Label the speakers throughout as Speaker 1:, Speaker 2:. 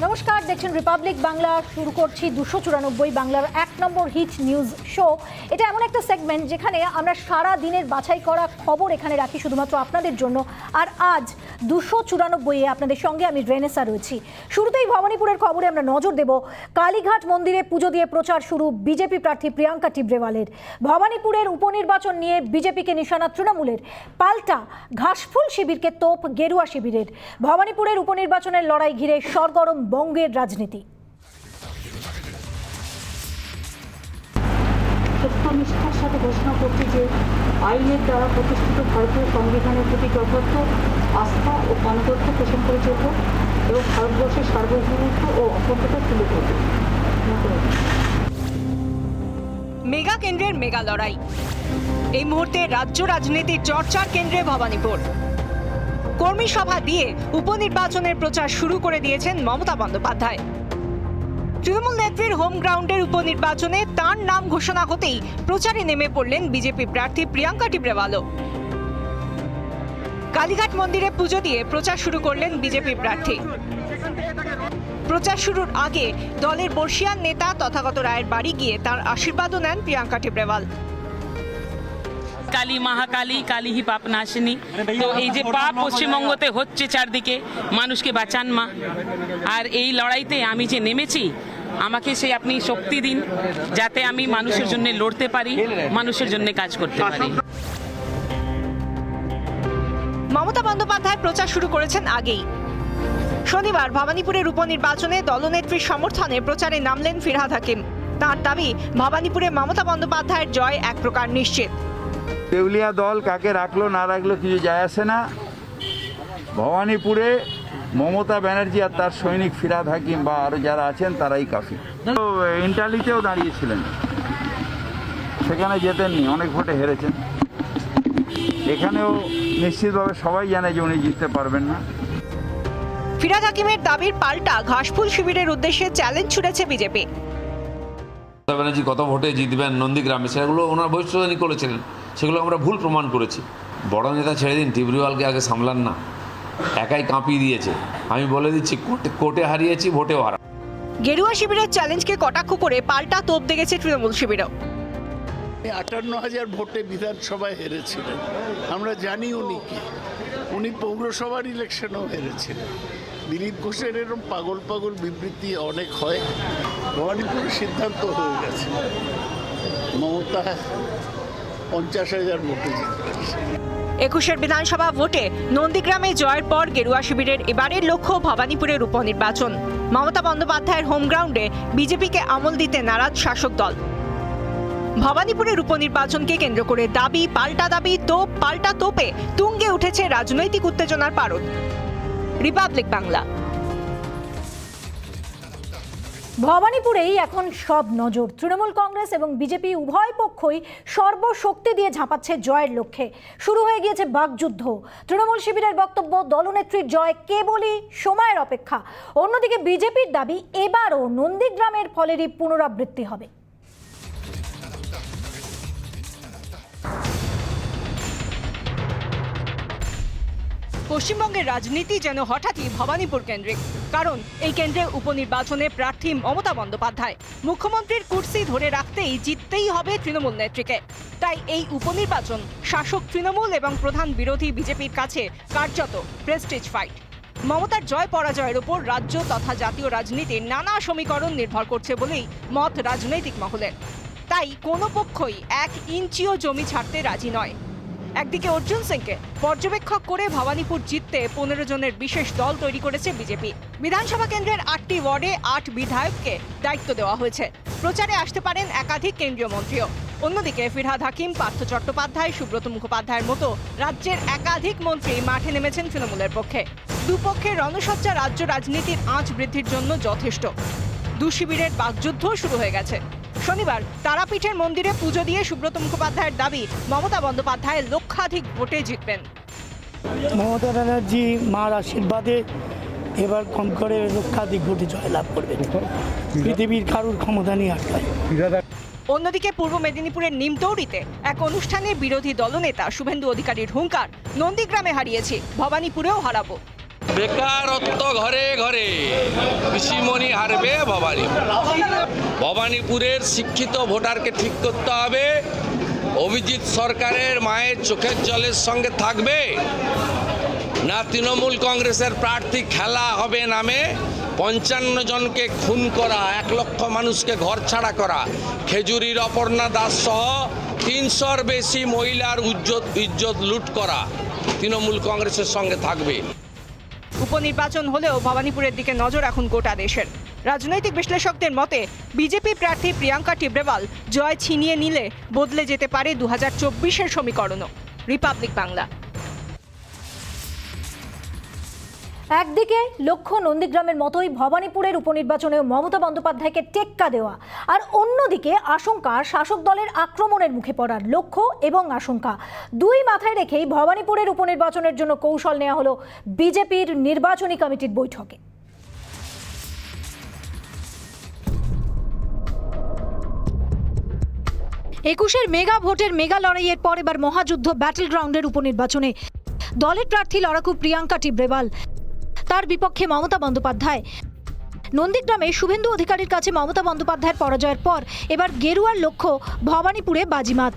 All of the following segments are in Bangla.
Speaker 1: নমস্কার, দেখছেন রিপাবলিক বাংলা। শুরু করছি 294 বাংলার 1 নম্বর হিট নিউজ শো। এটা এমন একটা সেগমেন্ট যেখানে আমরা সারা দিনের বাছাই করা খবর এখানে রাখি শুধুমাত্র আপনাদের জন্য। আর আজ 294-এ আপনাদের সঙ্গে আমি রেনেসা রয়েছি। শুরুতেই ভবানীপুরের খবরে আমরা নজর দেব। কালীঘাট মন্দিরে পুজো দিয়ে প্রচার শুরু বিজেপি প্রার্থী প্রিয়াঙ্কা টিব্রেওয়ালের। ভবানীপুরের উপনির্বাচন নিয়ে বিজেপিকে নিশানা তৃণমূলের, পাল্টা ঘাসফুল শিবিরকে তোপ গেরুয়া শিবিরের। ভবানীপুরের উপনির্বাচনের লড়াই ঘিরে সরগরম বঙ্গের রাজনীতি।
Speaker 2: সত্যনিষ্ঠার সাথে ঘোষণা করছি যে আইনের দ্বারা প্রতিষ্ঠিত ভারতীয় সংবিধানের প্রতি যথার্থ আস্থা ও গণতন্ত্র পোষণ করে চলব এবং ভারতবর্ষের সার্বভৌমত্ব ও অখণ্ডতা তুলে ধরব।
Speaker 3: মেগা কেন্দ্রের মেগা লড়াই। এই মুহূর্তে রাজ্য রাজনীতির চর্চার কেন্দ্রে ভবানীপুর। কর্মী সভা দিয়ে উপনির্বাচনের প্রচার শুরু করে দিয়েছেন মমতা বন্দ্যোপাধ্যায়। তৃণমূল নেত্রীর হোম গ্রাউন্ডের উপনির্বাচনে তার নাম ঘোষণা হতেই প্রচারে নেমে পড়লেন বিজেপি প্রার্থী প্রিয়াঙ্কা টিব্রেওয়ালও। কালীঘাট মন্দিরে পুজো দিয়ে প্রচার শুরু করলেন বিজেপি প্রার্থী। প্রচার শুরুর আগে দলের বর্ষিয়ান নেতা তথাগত রায়ের বাড়ি গিয়ে তার আশীর্বাদও নেন প্রিয়াঙ্কা টিব্রেওয়াল।
Speaker 4: কালী মহাকালী, কালী হি পাপ নাশিনী। তো এই যে পাপ পশ্চিমবঙ্গতে হচ্ছে চারদিকে, মানুষকে বাঁচান মা। আর এই লড়াইতে আমি যে নেমেছি, আমাকে সেই আপনি শক্তি দিন যাতে আমি মানুষের জন্য লড়তে পারি, মানুষের জন্য কাজ করতে পারি।
Speaker 3: মমতা বন্দ্যোপাধ্যায় প্রচার শুরু করেছেন আগেই। শনিবার ভবানীপুরের উপনির্বাচনে দলনেত্রীর সমর্থনে প্রচারে নামলেন ফিরহাদ হাকিম। তার দাবি, ভবানীপুরে মমতা বন্দ্যোপাধ্যায়ের জয় এক প্রকার নিশ্চিত।
Speaker 5: দেউলিয়া দল কাকে রাখলো না রাখলো কিছু যায় আসে না। ভবানীপুরে মমতা ব্যানার্জি আর তার সৈনিক ফিরহাদ হাকিম বা আরও যারা আছেন তারাই কাফি। ইন্টালিতেও দাঁড়িয়েছিলেন, সেখানে জেতেননি, অনেক ভোটে হেরেছেন। এখানেও নিশ্চিতভাবে সবাই জানে যে উনি জিততে পারবেন না।
Speaker 3: ফিরহাদ হাকিমের দাবির পাল্টা ঘাসফুল শিবিরের উদ্দেশ্যে চ্যালেঞ্জ ছুড়েছে বিজেপি।
Speaker 6: মমতা ব্যানার্জি কত ভোটে জিতবেন নন্দীগ্রামে, সেগুলো ওনার ভবিষ্যৎবাণী করেছিলেন, সেগুলো আমরা ভুল প্রমাণ করেছি। বড় নেতা ছেড়ে দিন, টিব্রেওয়ালকে আগে সামলান না, একাই কাঁপিয়ে দিয়েছে। আমি বলে দিচ্ছি, কোর্টে হারিয়েছি, ভোটেও হারা।
Speaker 3: গেরুয়া শিবিরের চ্যালেঞ্জকে কটাক্ষ করে পাল্টা তোপ দেখেছে তৃণমূল শিবিরও।
Speaker 7: 58,000 ভোটে বিধানসভায় হেরেছিলেন, আমরা জানি উনি কি। উনি পৌরসভার ইলেকশনেও হেরেছিলেন। দিলীপ ঘোষের এরকম পাগল পাগল বিবৃতি অনেক হয়। ভবানীপুরের সিদ্ধান্ত হয়ে গেছে, মমতা 50,000 ভোটে জিতবে।
Speaker 3: 21 বিধানসভা ভোটে নন্দীগ্রামে জয়ের পর গেরুয়া শিবিরের এবারের লক্ষ্য ভবানীপুরের উপনির্বাচন। মমতা বন্দ্যোপাধ্যায়ের হোম গ্রাউন্ডে বিজেপিকে আমল দিতে নারাজ শাসক দল। ভবানীপুরের উপনির্বাচনকে কেন্দ্র করে দাবি পাল্টা দাবি, তোপ পাল্টা তোপে তুঙ্গে উঠেছে রাজনৈতিক উত্তেজনার পারদ। রিপাবলিক বাংলা।
Speaker 1: ভবানীপুরেই এখন সব নজর। তৃণমূল কংগ্রেস এবং বিজেপি উভয় পক্ষই সর্বশক্তি দিয়ে ঝাঁপাচ্ছে জয়ের লক্ষ্যে। শুরু হয়ে গিয়েছে বাকযুদ্ধ। তৃণমূল শিবিরের বক্তব্য, দলনেত্রীর জয় কেবলই সময়ের অপেক্ষা। অন্যদিকে বিজেপির দাবি, এবারও নন্দীগ্রামের ফলেরই পুনরাবৃত্তি হবে।
Speaker 3: পশ্চিমবঙ্গের রাজনীতি যেন হঠাৎই ভবানীপুর কেন্দ্রিক। কারণ এই কেন্দ্রে উপনির্বাচনে প্রার্থী মমতা বন্দ্যোপাধ্যায়। মুখ্যমন্ত্রীর কুর্সি ধরে রাখতেই জিততেই হবে তৃণমূল নেত্রীকে। তাই এই উপনির্বাচন শাসক তৃণমূল এবং প্রধান বিরোধী বিজেপির কাছে কার্যত প্রেস্টিজ ফাইট। মমতার জয় পরাজয়ের উপর রাজ্য তথা জাতীয় রাজনীতির নানা সমীকরণ নির্ভর করছে বলেই মত রাজনৈতিক মহলের। তাই কোনো পক্ষই 1 ইঞ্চিও জমি ছাড়তে রাজি নয়। একদিকে অর্জুন সিংকে পর্যবেক্ষক করে ভবানীপুর জিততে 15 জনের বিশেষ দল তৈরি করেছে বিজেপি। বিধানসভা কেন্দ্রের 8টি ওয়ার্ডে 8 বিধায়ককে দায়িত্ব দেওয়া হয়েছে। প্রচারে আসতে পারেন একাধিক কেন্দ্রীয় মন্ত্রীও। অন্যদিকে ফিরহাদ হাকিম, পার্থ চট্টোপাধ্যায়, সুব্রত মুখোপাধ্যায়ের মতো রাজ্যের একাধিক মন্ত্রী মাঠে নেমেছেন তৃণমূলের পক্ষে। দুপক্ষের রণসজ্জা রাজ্য রাজনীতির আঁচ বৃদ্ধির জন্য যথেষ্ট। শিবিরের বাকযুদ্ধ শুরু হয়ে গেছে। শনিবার তারাপীঠের মন্দিরে পুজো দিয়ে সুব্রত মুখোপাধ্যায়ের দাবি, মমতা বন্দ্যোপাধ্যায় লক্ষাধিক ভোটে জিতবেন।
Speaker 8: মমতা ব্যানার্জি মার আশীর্বাদে এবার কম করে লক্ষাধিক ভোটে জয়লাভ করবে। পৃথিবীর কারুর ক্ষমতা নিয়ে আটকায়।
Speaker 3: অন্যদিকে পূর্ব মেদিনীপুরের নিমতৌড়িতে এক অনুষ্ঠানে বিরোধী দলনেতা শুভেন্দু অধিকারীর হুঙ্কার, নন্দীগ্রামে হারিয়েছি, ভবানীপুরেও হারাবো।
Speaker 9: বেকারত্ব ঘরে ঘরে, পিসিমণি হারবে ভবানীপুর। ভবানীপুরের শিক্ষিত ভোটারকে ঠিক করতে হবে অভিজিৎ সরকারের মায়ের চোখের জলের সঙ্গে থাকবে, না তৃণমূল কংগ্রেসের প্রার্থী খেলা হবে নামে 55 জনকে খুন করা, 1 লক্ষ মানুষকে ঘর ছাড়া করা, খেজুরির অপর্ণা দাস সহ 300-র বেশি মহিলার ইজ্জত লুট করা তৃণমূল কংগ্রেসের সঙ্গে থাকবে।
Speaker 3: উপনির্বাচন হলেও ভবানীপুরের দিকে নজর এখন গোটা দেশের। রাজনৈতিক বিশ্লেষকদের মতে বিজেপি প্রার্থী প্রিয়াঙ্কা টিব্রেওয়াল জয় ছিনিয়ে নিলে বদলে যেতে পারে 2024-এর সমীকরণও। রিপাবলিক বাংলা।
Speaker 1: একদিকে লক্ষ্য নন্দীগ্রামের মতোই ভবানীপুরের উপনির্বাচনেও মমতা বন্দ্যোপাধ্যায়কে টেক্কা দেওয়া, আর অন্যদিকে আশঙ্কা শাসক দলের আক্রমণের মুখে পড়ার। লক্ষ্য এবং আশঙ্কা দুই মাথায় রেখেই ভবানীপুরের উপনির্বাচনের জন্য কৌশল নেওয়া হলো বিজেপির নির্বাচনী কমিটির বৈঠকে। একুশের মেগা ভোটের মেগা লড়াইয়ের পর এবার মহাযুদ্ধ ব্যাটল গ্রাউন্ডের উপনির্বাচনে দলের প্রার্থী লড়াকু প্রিয়াঙ্কা টিব্রেওয়াল, তার বিপক্ষে মমতা বন্দ্যোপাধ্যায়। নন্দীগ্রামে শুভেন্দু অধিকারীর কাছে মমতা বন্দ্যোপাধ্যায়ের পরাজয়ের পর এবার গেরুয়ার লক্ষ্য ভবানীপুরে বাজিমাত।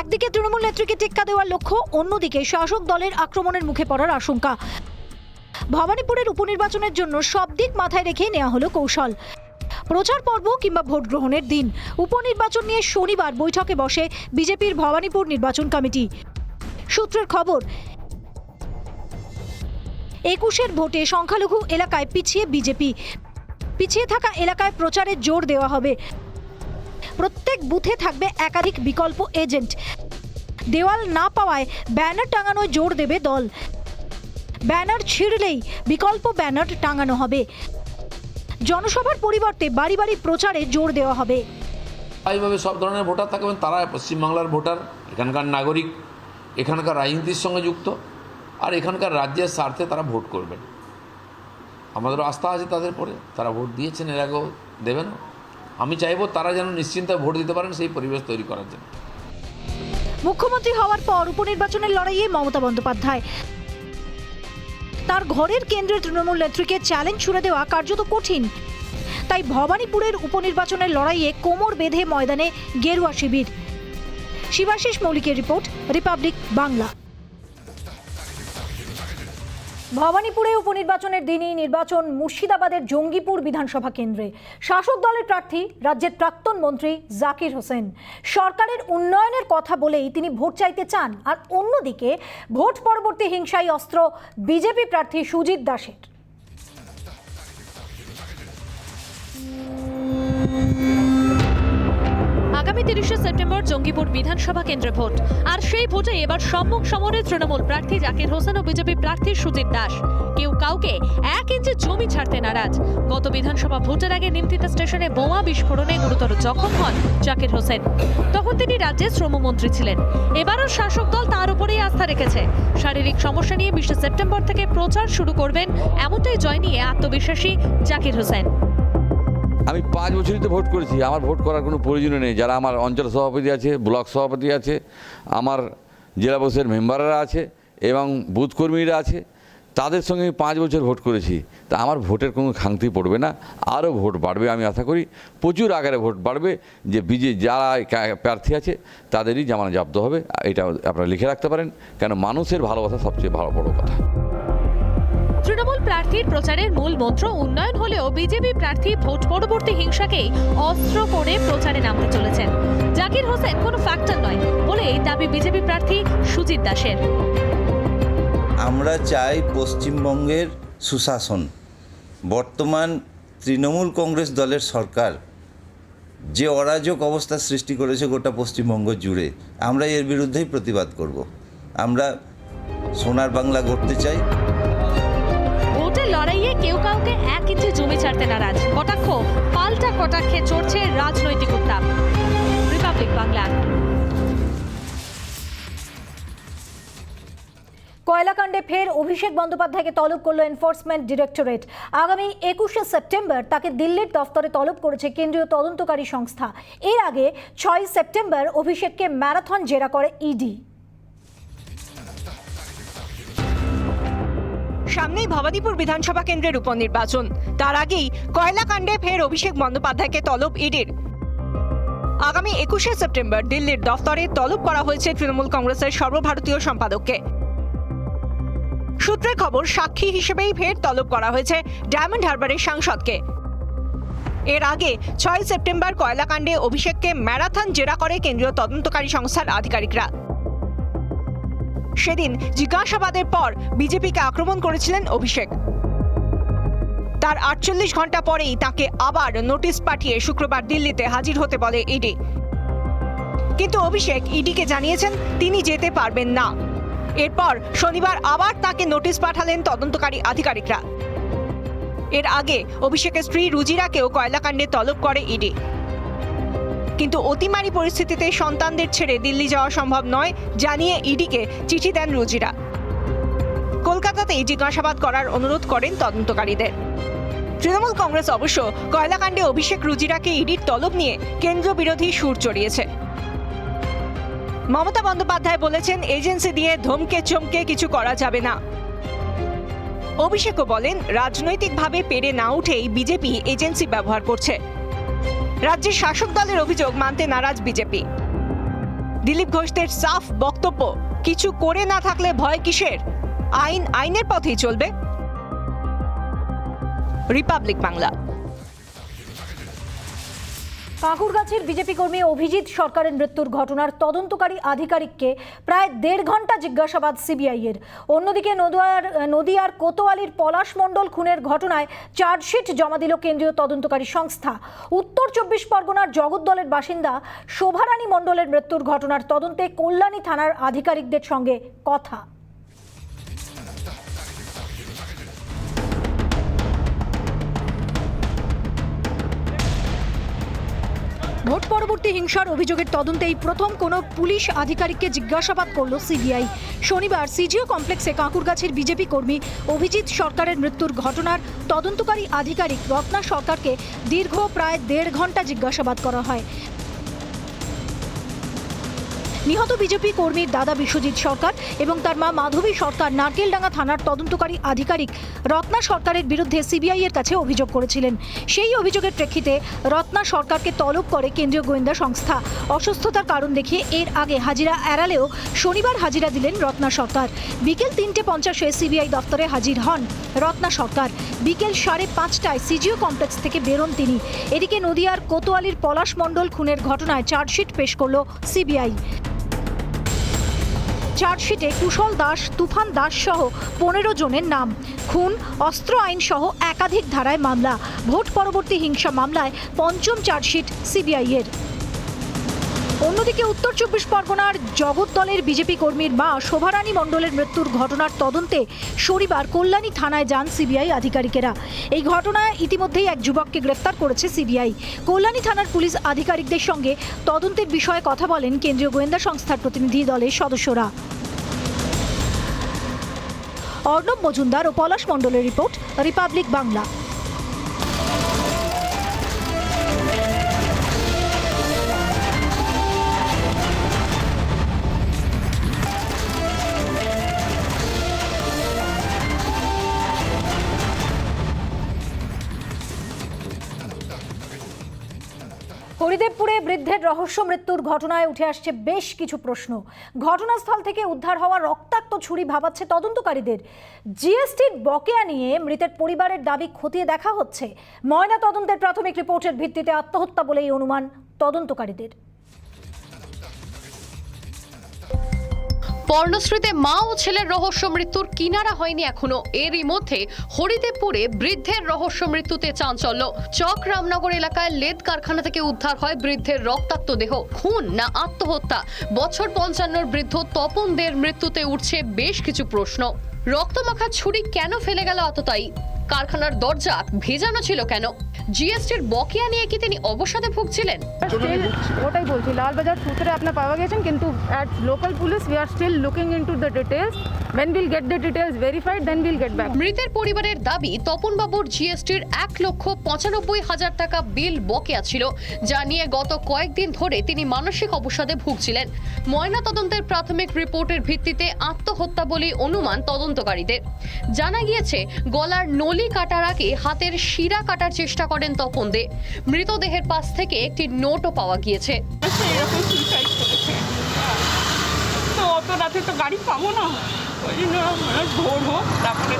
Speaker 1: একদিকে তৃণমূল নেত্রীকে টেক্কা দেওয়ার লক্ষ্য, অন্যদিকে শাসক দলের আক্রমণের মুখে পড়ার আশঙ্কা। ভবানীপুরের উপনির্বাচনের জন্য সব দিক মাথায় রেখে নেওয়া হলো কৌশল। প্রচার পর্ব কিংবা ভোট গ্রহণের দিন উপনির্বাচন নিয়ে শনিবার বৈঠকে বসে বিজেপির ভবানীপুর নির্বাচন কমিটি। সূত্রের খবর, 21-এর ভোটে সংখ্যালঘু এলাকায় পিছিয়ে থাকা এলাকায় প্রচারে জোর দেওয়া হবে। প্রত্যেক বুথে থাকবে একাধিক বিকল্প এজেন্ট। দেওয়াল না পাওয়ায় ব্যানার টাঙানোয় জোর দেবে দল। ব্যানার ছিঁড়লেই বিকল্প ব্যানার টাঙানো হবে। জনসভার পরিবর্তে বাড়ি বাড়ি প্রচারে জোর দেওয়া হবে।
Speaker 6: এইভাবে সব ধরনের ভোটার থাকবেন, তারা পশ্চিমবাংলার ভোটার, এখানকার নাগরিক, এখানকার রাজনীতির সঙ্গে যুক্ত, আর এখানকার রাজ্যের স্বার্থে তারা ভোট করবেন। আমাদেরও আস্থা আছে তাদের পরে, তারা ভোট দিয়েছেন, এর আগেও দেবেন। আমি চাইবো তারা যেন নিশ্চিন্তে ভোট দিতে পারেন, সেই পরিবেশ তৈরি করার জন্য।
Speaker 1: মুখ্যমন্ত্রী হওয়ার পর উপনির্বাচনের লড়াইয়ে মমতা বন্দ্যোপাধ্যায়, তার ঘরের কেন্দ্রে তৃণমূল নেত্রীকে চ্যালেঞ্জ ছুড়ে দেওয়া কার্যত কঠিন। তাই ভবানীপুরের উপনির্বাচনের লড়াইয়ে কোমর বেঁধে ময়দানে গেরুয়া শিবির। শিবাশিস মৌলিকের রিপোর্ট, রিপাবলিক বাংলা। ভবানীপুরে উপনির্বাচনের দিনই নির্বাচন মুর্শিদাবাদের জঙ্গিপুর বিধানসভা কেন্দ্রে। শাসক দলের প্রার্থী রাজ্যের প্রাক্তন মন্ত্রী জাকির হোসেন সরকারের উন্নয়নের কথা বলেই তিনি ভোট চাইতে চান, আর অন্যদিকে ভোট পরবর্তী হিংসাই অস্ত্র বিজেপি প্রার্থী সুজিত দাসের।
Speaker 10: আগামী 30শে সেপ্টেম্বর জঙ্গিপুর বিধানসভা কেন্দ্রে ভোট, আর সেই ভোটে এবার সম্মুখ সমরে তৃণমূল প্রার্থী জাকির হোসেন ও বিজেপি প্রার্থী সুজিত দাস। কেউ কাউকে 1 ইঞ্চি জমি ছাড়তে নারাজ। গত বিধানসভা ভোটের আগে নিমতিতা স্টেশনে বোমা বিস্ফোরণে গুরুতর জখম হন জাকির হোসেন। তখন তিনি রাজ্যের শ্রমমন্ত্রী ছিলেন। এবারও শাসক দল তার উপরেই আস্থা রেখেছে। শারীরিক সমস্যা নিয়ে 20শে সেপ্টেম্বর থেকে প্রচার শুরু করবেন, এমনটাই জয় নিয়ে আত্মবিশ্বাসী জাকির হোসেন।
Speaker 11: আমি 5 বছরই তো ভোট করেছি, আমার ভোট করার কোনো প্রয়োজন নেই। যারা আমার অঞ্চল সভাপতি আছে, ব্লক সভাপতি আছে, আমার জেলা পরিষদের মেম্বাররা আছে এবং বুথ কর্মীরা আছে, তাদের সঙ্গে আমি 5 বছর ভোট করেছি। তা আমার ভোটের কোনো খামতি পড়বে না, আরও ভোট বাড়বে। আমি আশা করি প্রচুর আকারে ভোট বাড়বে। যে যারা প্রার্থী আছে তাদেরই জামানত জব্দ হবে, এটা আপনারা লিখে রাখতে পারেন, কেন মানুষের ভালোবাসা সবচেয়ে বড় কথা।
Speaker 10: তৃণমূল প্রার্থীর প্রচারের মূল মন্ত্র উন্নয়ন হলেও বিজেপি প্রার্থী ভোট পরবর্তী হিংসাকেই অস্ত্র করে প্রচারে নামতে চলেছেন। জাকির হোসেন কোনো ফ্যাক্টর নয় বলে দাবি বিজেপি প্রার্থী সুজিত দাসের।
Speaker 12: আমরা চাই পশ্চিমবঙ্গের সুশাসন। বর্তমান তৃণমূল কংগ্রেস দলের সরকার যে অরাজক অবস্থা সৃষ্টি করেছে গোটা পশ্চিমবঙ্গ জুড়ে, আমরা এর বিরুদ্ধেই প্রতিবাদ করব। আমরা সোনার বাংলা গড়তে চাই।
Speaker 10: ভোটের লড়াইয়ে কেউ কাউকে 1 ইঞ্চি জমি ছাড়তে নারাজ। কটাক্ষ পাল্টা কটাক্ষে চড়ছে রাজনৈতিক উত্তাপ। রিপাবলিক বাংলা।
Speaker 1: কয়লাকাণ্ডে ফের অভিষেক বন্দ্যোপাধ্যায়কে তলব করল এনফোর্সমেন্ট ডিরেক্টরেট। আগামী 21শে সেপ্টেম্বর তাকে দিল্লির দফতরে তলব করেছে কেন্দ্রীয় তদন্তকারী সংস্থা। এর আগে 6 সেপ্টেম্বর অভিষেককে ম্যারাথন জেরা করে ইডি।
Speaker 3: সামনেই ভবানীপুর বিধানসভা কেন্দ্রের উপনির্বাচন। তার আগেই কয়লা কাণ্ডে ফের অভিষেক বন্দ্যোপাধ্যায়কে তলব ইডির। আগামী 21শে সেপ্টেম্বর দিল্লির দফতরে তলব করা হয়েছে তৃণমূল কংগ্রেসের সর্বভারতীয় সম্পাদককে। সূত্রের খবর, সাক্ষী হিসেবেই ফের তলব করা হয়েছে ডায়মন্ড হারবারের সাংসদকে। এর আগে 6 সেপ্টেম্বর কয়লা কাণ্ডে অভিষেককে ম্যারাথন জেরা করে কেন্দ্রীয় তদন্তকারী সংস্থার আধিকারিকরা। সেদিন জিজ্ঞাসাবাদের পর বিজেপিকে আক্রমণ করেছিলেন অভিষেক। তার 48 ঘন্টা পরেই তাকে আবার নোটিশ পাঠিয়ে শুক্রবার দিল্লিতে হাজির হতে বলে ইডি। কিন্তু অভিষেক ইডিকে জানিয়েছেন তিনি যেতে পারবেন না। এরপর শনিবার আবার তাকে নোটিশ পাঠালেন তদন্তকারী আধিকারিকরা। এর আগে অভিষেকের স্ত্রী রুজিরাকেও কয়লাকাণ্ডে তলব করে ইডি। কিন্তু অতিমারি পরিস্থিতিতে সন্তানদের ছেড়ে দিল্লি যাওয়া সম্ভব নয় জানিয়ে ইডিকে চিঠি দেন রুজিরা। কলকাতাতেই জিজ্ঞাসাবাদ করার অনুরোধ করেন তদন্তকারীদের। তৃণমূল কংগ্রেস অবশ্য কয়লাকাণ্ডে অভিষেক রুজিরাকে ইডির তলব নিয়ে কেন্দ্র বিরোধী সুর চড়িয়েছে। মমতা বন্দ্যোপাধ্যায় বলেছেন, এজেন্সি দিয়ে ধমকে চমকে কিছু করা যাবে না। অভিষেকও বলেন, রাজনৈতিকভাবে পেরে না উঠেই বিজেপি এজেন্সি ব্যবহার করছে। রাজ্যের শাসক দলের অভিযোগ মানতে নারাজ বিজেপি। দিলীপ ঘোষদের সাফ বক্তব্য, কিছু করে না থাকলে ভয় কিসের, আইনের পথেই চলবে। রিপাবলিক বাংলা।
Speaker 1: কাঁকুরগাছির বিজেপি কর্মী অভিজিৎ সরকারের মৃত্যুর ঘটনার তদন্তকারী আধিকারিককে প্রায় 1.5 ঘন্টা জিজ্ঞাসাবাদ সিবিআইয়ের। অন্যদিকে নদিয়ার কোতোয়ালির পলাশ মণ্ডল খুনের ঘটনায় চার্জশিট জমা দিল কেন্দ্রীয় তদন্তকারী সংস্থা। উত্তর 24 পরগনার জগদ্দলের বাসিন্দা শোভারানী মণ্ডলের মৃত্যুর ঘটনার তদন্তে কল্যাণী থানার আধিকারিকদের সঙ্গে কথা। ভোট পরবর্তী হিংসার অভিযোগের তদন্তেই প্রথম কোনো পুলিশ আধিকারিককে জিজ্ঞাসাবাদ করল সিবিআই। শনিবার সিজিও কমপ্লেক্সে কাঁকুরগাছির বিজেপি কর্মী অভিজিৎ সরকারের মৃত্যুর ঘটনার তদন্তকারী আধিকারিক রত্না সরকারকে দীর্ঘ প্রায় 1.5 ঘন্টা জিজ্ঞাসাবাদ করা হয়। নিহত বিজেপি কর্মীর দাদা বিশ্বজিৎ সরকার এবং তার মা মাধবী সরকার নারকেলডাঙ্গা থানার তদন্তকারী আধিকারিক রত্না সরকারের বিরুদ্ধে সিবিআই এর কাছে অভিযোগ করেছিলেন। সেই অভিযোগের প্রেক্ষিতে রত্না সরকারকে তলব করে কেন্দ্রীয় গোয়েন্দা সংস্থা। অসুস্থতার কারণ দেখিয়ে এর আগে হাজিরা এড়ালেও শনিবার হাজিরা দিলেন রত্না সরকার। বিকেল 3:50-এ সিবিআই দফতরে হাজির হন রত্না সরকার। বিকেল 5:30টায় সিজিও কমপ্লেক্স থেকে বেরোন তিনি। এদিকে নদিয়ার কোতোয়ালির পলাশ মণ্ডল খুনের ঘটনায় চার্জশিট পেশ করল সিবিআই। চার্জশিটে কুশল দাস, তুফান দাস সহ 15 জনের নাম। খুন, অস্ত্র আইন সহ একাধিক ধারায় মামলা। ভোট পরবর্তী হিংসা মামলায় পঞ্চম চার্জশিট সিবিআই এর। অন্যদিকে উত্তর 24 পরগনার জগদ্দলের বিজেপি কর্মীর মা শোভারানী মণ্ডলের মৃত্যুর ঘটনার তদন্তে শনিবার কল্যাণী থানায় যান সিবিআই আধিকারিকেরা। এই ঘটনায় ইতিমধ্যেই এক যুবককে গ্রেফতার করেছে সিবিআই। কল্যাণী থানার পুলিশ আধিকারিকদের সঙ্গে তদন্তের বিষয়ে কথা বলেন কেন্দ্রীয় গোয়েন্দা সংস্থার প্রতিনিধি দলের সদস্যরা। অর্ণব মজুমদার ও পলাশ মণ্ডলের রিপোর্ট, রিপাবলিক বাংলা। হরিদেবপুরে বৃদ্ধের রহস্য মৃত্যুর ঘটনায় উঠে আসছে বেশ কিছু প্রশ্ন। ঘটনাস্থল থেকে উদ্ধার হওয়া রক্তাক্ত ছুরি ভাবাচ্ছে তদন্তকারীদের। জিএসটির বকেয়া নিয়ে মৃতের পরিবারের দাবি খতিয়ে দেখা হচ্ছে। ময়না তদন্তের প্রাথমিক রিপোর্টের ভিত্তিতে আত্মহত্যা বলেই অনুমান তদন্তকারীদের।
Speaker 10: পর্ণশ্রীতে মা ও ছেলের রহস্য মৃত্যুর কিনারা হয়নি এখনো। এরই মধ্যে হরিদেবপুরে বৃদ্ধের রহস্য মৃত্যুতে চাঞ্চল্য। চক রামনগর এলাকায় লেদ কারখানা থেকে উদ্ধার হয় বৃদ্ধের রক্তাক্ত দেহ। খুন না আত্মহত্যা? বছর 55 বৃদ্ধ তপন দের মৃত্যুতে উঠছে বেশ কিছু প্রশ্ন। রক্তমাখা ছুরি কেন ফেলে গেল আততায়ী? কারখানার দরজা ভেজানো ছিল কেন? জিএসটির বকেয়া নিয়ে কি তিনি অবসাদে ভুগছিলেন?
Speaker 13: ওটাই বলছি, লালবাজার সূত্রে আপনার পাওয়া গেছেন, কিন্তু at local police we are still looking into the details
Speaker 2: When we'll get the details verified, then we'll get back.
Speaker 10: মৃতের পরিবারের দাবি তপনবাবুর জিএসটির 1,95,000 টাকা বিল বকেয়া ছিল, যা নিয়ে গত কয়েকদিন ধরে তিনি মানসিক অবসাদে ভুগছিলেন। ময়নাতদন্তের প্রাথমিক রিপোর্টের ভিত্তিতে আত্মহত্যা বলে অনুমান তদন্তকারীদের। জানা গিয়েছে গলার নলি কাটার আগে হাতের শিরা কাটার চেষ্টা করেন তপন দে। মৃতদেহের পাশ থেকে একটি নোটও পাওয়া গিয়েছে।
Speaker 4: এরকম সুইসাইড করেছে, তো অত রাতে তো গাড়ি পাবো না, ওই জন্য ভোর হোক তারপরে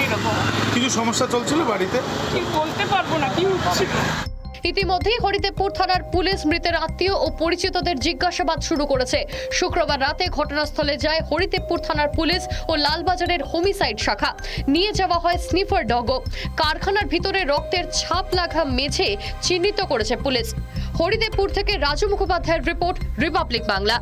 Speaker 4: এরকম
Speaker 7: কিছু সমস্যা চলছিল বাড়িতে,
Speaker 4: কি বলতে পারবো না কি হচ্ছে।
Speaker 10: ইতিমধ্যেই হরিদেবপুর থানার পুলিশ মৃতের আত্মীয় ও পরিচিতদের জিজ্ঞাসাবাদ শুরু করেছে। শুক্রবার রাতে ঘটনাস্থলে যায় হরিদেবপুর থানার পুলিশ ও লালবাজারের হোমিসাইড শাখা। নিয়ে যাওয়া হয় স্নিফার ডগও। কারখানার ভিতরে রক্তের ছাপ লাগা মেঝে চিহ্নিত করেছে পুলিশ। হরিদেবপুর থেকে রাজু মুখোপাধ্যায়ের রিপোর্ট, রিপাবলিক বাংলা।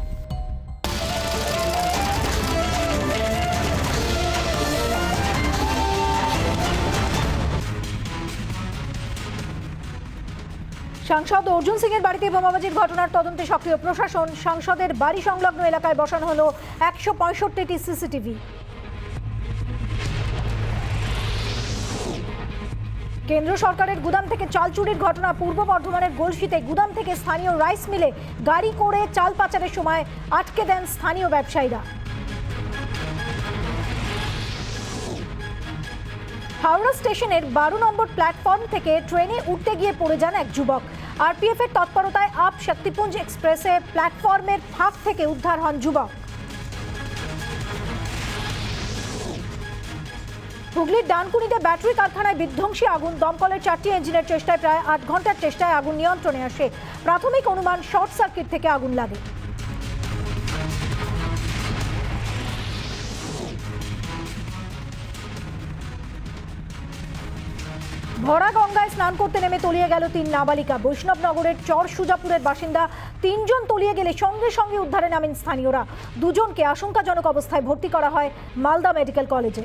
Speaker 1: সাংসদ অর্জুন সিং এর বাড়িতে বোমাবাজির ঘটনার তদন্তে সক্রিয় প্রশাসন। সাংসদের বাড়ি সংলগ্ন এলাকায় বসানো হলো 165টি সিসিটিভি। কেন্দ্র সরকারের গুদাম থেকে চাল চুরির ঘটনা। পূর্ব বর্ধমানের গলসিতে গুদাম থেকে স্থানীয় রাইস মিলে গাড়ি করে চাল পাচারের সময় আটকে দেন স্থানীয় ব্যবসায়ীরা। হাওড়া স্টেশনের 12 নম্বর প্ল্যাটফর্ম থেকে ট্রেনে উঠতে গিয়ে পড়ে যান এক যুবক। আরপিএফ এর তৎপরতায় আপ শক্তিপুঞ্জ এক্সপ্রেসে প্ল্যাটফর্মের ফাঁক থেকে উদ্ধার হন যুবক। হুগলির ডানকুনিতে ব্যাটারি কারখানায় বিধ্বংসী আগুন। দমকলের 4টি ইঞ্জিনের চেষ্টায় প্রায় 8 ঘন্টার চেষ্টায় আগুন নিয়ন্ত্রণে আসে। প্রাথমিক অনুমান শর্ট সার্কিট থেকে আগুন লাগে। ভরা গঙ্গায় স্নান করতে নেমে তলিয়ে গেল 3 নাবালিকা। বৈষ্ণবনগরের চর সুজাপুরের বাসিন্দা 3 জন তলিয়ে গেলে সঙ্গে সঙ্গে উদ্ধারে নামেন স্থানীয়রা। 2 জনকে আশঙ্কাজনক অবস্থায় ভর্তি করা হয় মালদা মেডিকেল কলেজে।